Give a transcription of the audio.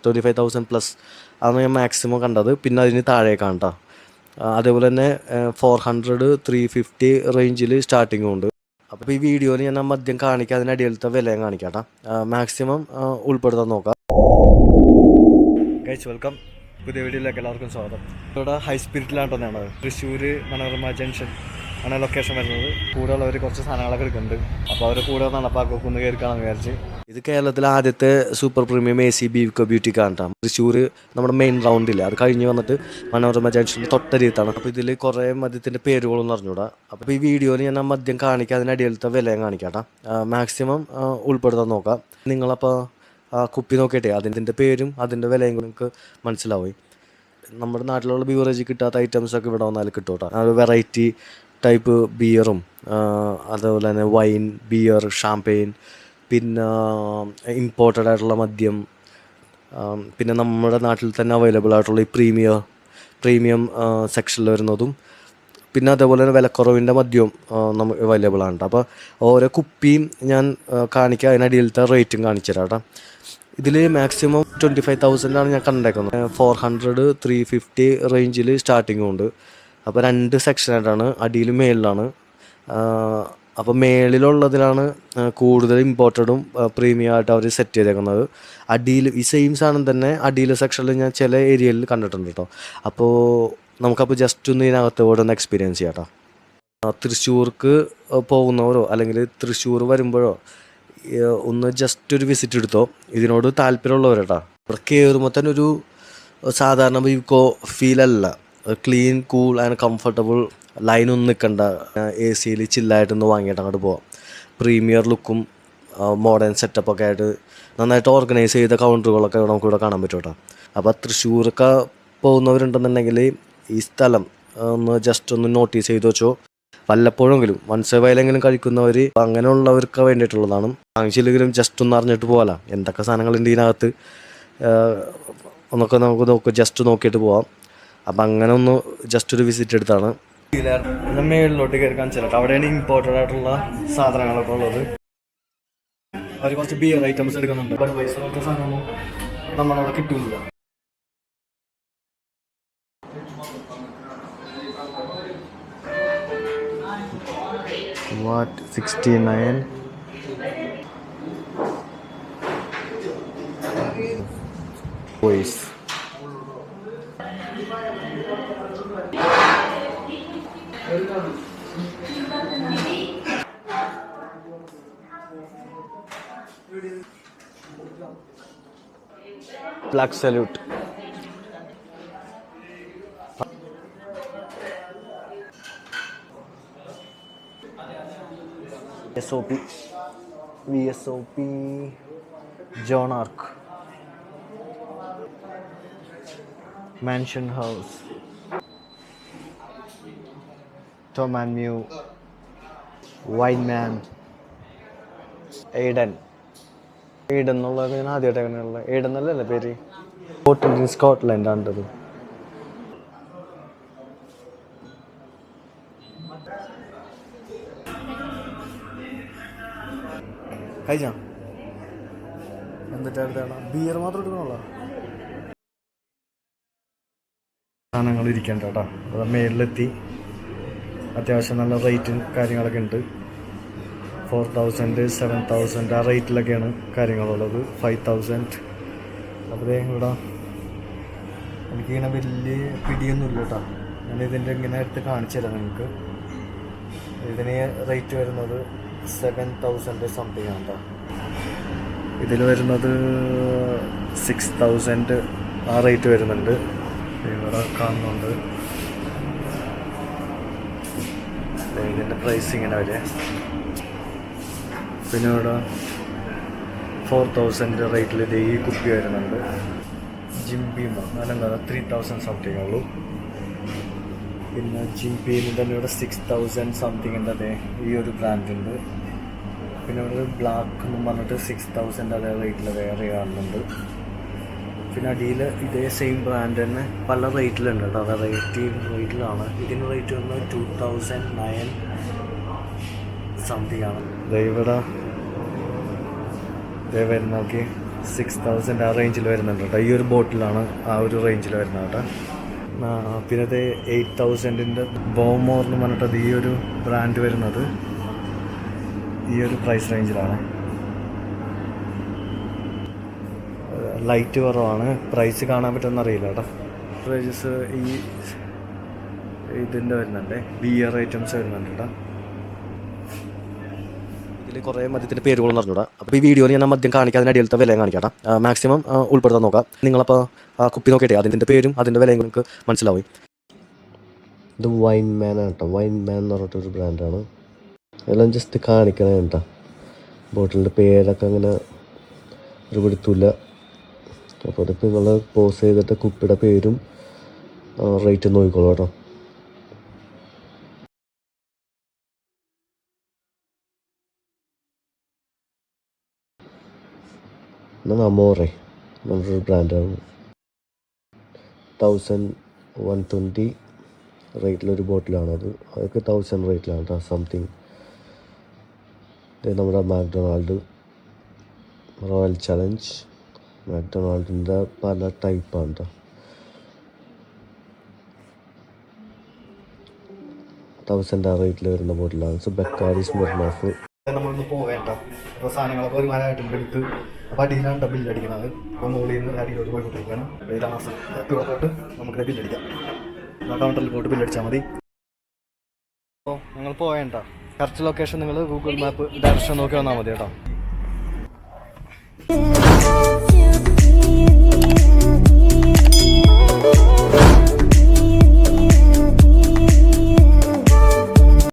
25,000+ ആണ് ഞാൻ മാക്സിമം കണ്ടത്. പിന്നെ അതിന് താഴേക്കാണ് കേട്ടോ. അതേപോലെ തന്നെ 400, 350 റേഞ്ചിൽ സ്റ്റാർട്ടിങ്ങും ഉണ്ട്. അപ്പോൾ ഈ വീഡിയോയിൽ ഞാൻ മദ്യം കാണിക്കാം, അതിനടിയിലത്തെ വിലയും കാണിക്കാം കേട്ടോ. മാക്സിമം ഉൾപ്പെടുത്താൻ നോക്കാം. Guys, welcome. പുതിയ വീഡിയോയിലേക്ക് എല്ലാവർക്കും സ്വാഗതം. ഇവിടെ ഹൈ സ്പിരിറ്റിലാണ് ഞാനത്. തൃശ്ശൂർ മനോരമ ജംഗ്ഷൻ ആണ് ലൊക്കേഷൻ വരുന്നത്. കൂടെ ഉള്ളവർ കുറച്ച് സാധനങ്ങളൊക്കെ എടുക്കുന്നുണ്ട്. അപ്പോൾ അവർ കൂടെ നടപ്പാക്കൊക്കെ ഒന്ന് കയറി കാണാൻ വിചാരിച്ച്. ഇത് കേരളത്തിലെ ആദ്യത്തെ സൂപ്പർ പ്രീമിയം AC ബീവിക്കോ ബ്യൂട്ടിക് ആണ് കേട്ടോ. തൃശ്ശൂർ നമ്മുടെ മെയിൻ റൗണ്ടില്ല, അത് കഴിഞ്ഞ് വന്നിട്ട് മനോരമ ജംഗ്ഷനിൽ തൊട്ടരിയത്താണ്. അപ്പോൾ ഇതിൽ കുറേ മദ്യത്തിൻ്റെ പേരുകളൊന്നും അറിഞ്ഞൂടാ. അപ്പോൾ ഈ വീഡിയോയിൽ ഞാൻ മദ്യം കാണിക്കാം, അതിനടിയിലത്തെ വിലയും കാണിക്കാം കേട്ടോ. മാക്സിമം ഉൾപ്പെടുത്താൻ നോക്കാം. നിങ്ങളപ്പോൾ കുപ്പി നോക്കിയിട്ടേ അതിൻ്റെ പേരും അതിൻ്റെ വിലയും നിങ്ങൾക്ക് മനസ്സിലാവും. നമ്മുടെ നാട്ടിലുള്ള ബീവറേജ് കിട്ടാത്ത ഐറ്റംസൊക്കെ ഇവിടെ വന്നാൽ കിട്ടും കേട്ടോ. അത് വെറൈറ്റി ടൈപ്പ് ബിയറും അതുപോലെ തന്നെ വൈൻ, ബിയർ, ഷാമ്പെയിൻ, പിന്നെ ഇമ്പോർട്ടഡ് ആയിട്ടുള്ള മദ്യം, പിന്നെ നമ്മുടെ നാട്ടിൽ തന്നെ അവൈലബിൾ ആയിട്ടുള്ള ഈ പ്രീമിയം സെക്ഷനിൽ വരുന്നതും, പിന്നെ അതേപോലെ തന്നെ വിലക്കുറവിൻ്റെ മദ്യവും നമുക്ക് അവൈലബിൾ ആണ് കേട്ടോ. അപ്പോൾ ഓരോ കുപ്പിയും ഞാൻ കാണിക്കുക, അതിനടിയിലത്തെ റേറ്റും കാണിച്ചു തരാം കേട്ടോ. ഇതിൽ മാക്സിമം 25,000 ഞാൻ കണ്ടേക്കുന്നത്. 400, 350 റേഞ്ചിൽ സ്റ്റാർട്ടിങ്ങും ഉണ്ട്. അപ്പോൾ 2 സെക്ഷനായിട്ടാണ്, അടിയിലും മേളിലാണ്. അപ്പോൾ മേളിലുള്ളതിലാണ് കൂടുതൽ ഇമ്പോർട്ടഡും പ്രീമിയം ആയിട്ട് അവർ സെറ്റ് ചെയ്തേക്കുന്നത്. അടിയിൽ ഈ സെയിം സാധനം തന്നെ അടിയിലെ സെക്ഷനിൽ ഞാൻ ചില ഏരിയയിൽ കണ്ടിട്ടുണ്ട് കേട്ടോ. അപ്പോൾ നമുക്കപ്പോൾ ജസ്റ്റ് ഒന്ന് ഇതിനകത്ത് ഇവിടെ ഒന്ന് എക്സ്പീരിയൻസ് ചെയ്യാം കേട്ടോ. തൃശ്ശൂർക്ക് പോകുന്നവരോ അല്ലെങ്കിൽ തൃശ്ശൂർ വരുമ്പോഴോ ഒന്ന് ജസ്റ്റ് ഒരു വിസിറ്റ് എടുത്തോ. ഇതിനോട് താല്പര്യമുള്ളവരേട്ടാ. ഇവിടെ കയറുമ്പോൾ തന്നെ ഒരു സാധാരണ ബീവിക്കോ ഫീലല്ല. Clean, cool and comfortable. ലൈനൊന്നും നിൽക്കണ്ട. AC ചില്ലായിട്ടൊന്ന് വാങ്ങിയിട്ട് അങ്ങോട്ട് പോവാം. പ്രീമിയർ ലുക്കും മോഡേൺ സെറ്റപ്പൊക്കെ ആയിട്ട് നന്നായിട്ട് ഓർഗനൈസ് ചെയ്ത കൗണ്ടറുകളൊക്കെ നമുക്കിവിടെ കാണാൻ പറ്റും കേട്ടോ. അപ്പോൾ തൃശ്ശൂരൊക്കെ പോകുന്നവരുണ്ടെന്നുണ്ടെങ്കിൽ ഈ സ്ഥലം ഒന്ന് ജസ്റ്റ് ഒന്ന് നോട്ടീസ് ചെയ്ത് വെച്ചോ. വല്ലപ്പോഴെങ്കിലും വൺസ് വൈലെങ്കിലും കഴിക്കുന്നവർ, അങ്ങനെയുള്ളവർക്ക് വേണ്ടിയിട്ടുള്ളതാണ്. വാങ്ങിച്ചില്ലെങ്കിലും ജസ്റ്റ് ഒന്ന് അറിഞ്ഞിട്ട് പോകാം എന്തൊക്കെ സാധനങ്ങളുണ്ട് ഇതിനകത്ത് ഒന്നൊക്കെ നമുക്ക് ജസ്റ്റ് നോക്കിയിട്ട് പോവാം. അപ്പം അങ്ങനെ ഒന്ന് ജസ്റ്റ് ഒരു വിസിറ്റ് എടുത്താണ്. മേളിലോട്ട് കയറി കാണിച്ചിട്ട് അവിടെയാണ് ഇമ്പോർട്ടൻ്റ് ആയിട്ടുള്ള സാധനങ്ങളൊക്കെ ഉള്ളത്. അവർ കുറച്ച് ബിയർ ഐറ്റംസ് എടുക്കുന്നുണ്ട്. ബഡ്വൈസർ സാധനമൊന്നും നമ്മളവിടെ കിട്ടില്ല. What 69 boys. Black Salute. VSOP John Arc, Mansion House, Tom and Mew, Wine Man, Aiden എന്നുള്ളത് ഞാൻ ആദ്യമായിട്ടാണ്. എയ്ഡൻ എന്നല്ലേ പേര്. സ്കോട്ട്ലൻഡ് ആണ്ടത്. കഴിച്ചാ എന്നിട്ടാണ് ബിയർ മാത്രം എടുക്കണല്ലോ. സാധനങ്ങൾ ഇരിക്കണ്ട കേട്ടോ. അത് മേളിലെത്തി. അത്യാവശ്യം നല്ല റേറ്റും കാര്യങ്ങളൊക്കെ ഉണ്ട്. 4,000, 7,000 ആ റേറ്റിലൊക്കെയാണ് കാര്യങ്ങളുള്ളത്. 5,000. അപ്പോൾ ഇവിടെ എനിക്കിങ്ങനെ വലിയ പിടിയൊന്നുമില്ല കേട്ടോ. ഞാനിതിൻ്റെ ഇങ്ങനെ എടുത്ത് കാണിച്ചു തരാം നിങ്ങൾക്ക്. ഇതിന് റേറ്റ് വരുന്നത് 7,000 സംതിങ് ആണ് കേട്ടോ. ഇതിൽ വരുന്നത് 6,000 ആ റേറ്റ് വരുന്നുണ്ട്. ഇവിടെ കാണുന്നുണ്ട്. ഇതിൻ്റെ പ്രൈസ് ഇങ്ങനെ വരെ. പിന്നെ ഇവിടെ 4,000 റേറ്റിൽ ഈ കുപ്പി വരുന്നുണ്ട്. ജിംബീമ അതെന്താ 3,000 സംതിങ് ഉള്ളൂ. പിന്നെ ജിംബീമിൽ തന്നെ ഇവിടെ 6,000 സംതിങ്ങിൻ്റെ അതേ ഈ ഒരു ബ്രാൻഡുണ്ട്. പിന്നെ ഇവിടെ ബ്ലാക്ക് എന്നും പറഞ്ഞിട്ട് 6,000 അതേ റേറ്റിൽ വേറെ കാണുന്നുണ്ട്. പിന്നെ അടിയിൽ ഇതേ സെയിം ബ്രാൻഡ് തന്നെ പല റേറ്റിലുണ്ട് കേട്ടോ. അത് റേറ്റിലാണ്. ഇതിന് റേറ്റ് വന്ന് 2,009 സംതിങ് ആണ്. ഇവിടെ വരുന്ന നോക്കി 6,000 ആ റേഞ്ചിൽ വരുന്നുണ്ട് കേട്ടോ. ഈ ഒരു ബോട്ടിലാണ് ആ ഒരു റേഞ്ചിൽ വരുന്നത് കേട്ടോ. പിന്നെ ഇത് 8,000 ബോമോർ എന്ന് പറഞ്ഞിട്ടത് ഈ ഒരു ബ്രാൻഡ് വരുന്നത് ഈ ഒരു പ്രൈസ് റേഞ്ചിലാണ്. ലൈറ്റ് കുറവാണ്, പ്രൈസ് കാണാൻ പറ്റുമെന്ന് അറിയില്ല കേട്ടോ. പ്രൈസസ് ഈ ഇതിൻ്റെ വരുന്നുണ്ട്, ബിയർ ഐറ്റംസ് വരുന്നുണ്ട് കേട്ടോ. ഇതിൽ കുറേ മദ്യത്തിൻ്റെ പേരുകളെന്ന് പറഞ്ഞുകൂടാ. അപ്പോൾ ഈ വീഡിയോയിൽ ഞാൻ മദ്യം കാണിക്കാതെ അടിയിലത്തെ വിലയും കാണിക്കാം. മാക്സിമം ഉൾപ്പെടുത്താൻ നോക്കാം. നിങ്ങളപ്പോൾ കുപ്പി നോക്കിയിട്ടേ അതിൻ്റെ പേരും അതിൻ്റെ വിലയും നിങ്ങൾക്ക് മനസ്സിലാവും. ഇത് വൈൻ മാൻ ആണ് കേട്ടോ. വൈൻ മാൻ എന്ന് പറഞ്ഞിട്ടൊരു ബ്രാൻഡാണ്. എല്ലാം ജസ്റ്റ് കാണിക്കണേ കേട്ടോ. ബോട്ടിലിൻ്റെ പേരൊക്കെ അങ്ങനെ ഒരു പിടുത്തില്ല. അപ്പോൾ അതിപ്പോൾ നിങ്ങൾ പോസ് ചെയ്തിട്ട് കുപ്പിയുടെ പേരും റേറ്റും നോക്കിക്കോളൂ കേട്ടോ. അമോറെ നല്ലൊരു ബ്രാൻഡാണ്. 1,120 റേറ്റിലൊരു ബോട്ടിലാണത്. അതൊക്കെ 1,000 റേറ്റിലാണ് കേട്ടോ സംതിങ്. ഇത് നമ്മുടെ മാക്ഡൊണാൾഡ്, റോയൽ ചലഞ്ച്, മാക്ഡൊണാൾഡിൻ്റെ പല ടൈപ്പാണ് കേട്ടോ. 1,000 ആ റേറ്റിൽ വരുന്ന ബോട്ടിലാണ്. So ബെക്കാരി Smirnoff. നമ്മളൊന്ന് പോവേണ്ട. അപ്പോൾ സാധനങ്ങളൊക്കെ ഒരു മരമായിട്ടുണ്ട് എടുത്ത്. അപ്പോൾ അടിയിലാണ് ബില്ലടിക്കുന്നത്. അപ്പോൾ മുകളിൽ നിന്ന് അടിയിലോട്ട് പോയിക്കൊണ്ടിരിക്കുകയാണ്. തൊട്ട് നമുക്ക് ബില്ലടിക്കാം. കൗണ്ടറിൽ പോയിട്ട് ബില്ലടിച്ചാൽ മതി. അപ്പോൾ നിങ്ങൾ പോവേണ്ട. കറക്റ്റ് ലൊക്കേഷൻ നിങ്ങൾ ഗൂഗിൾ മാപ്പ് ഡയറക്ഷൻ നോക്കി വന്നാൽ മതി കേട്ടോ.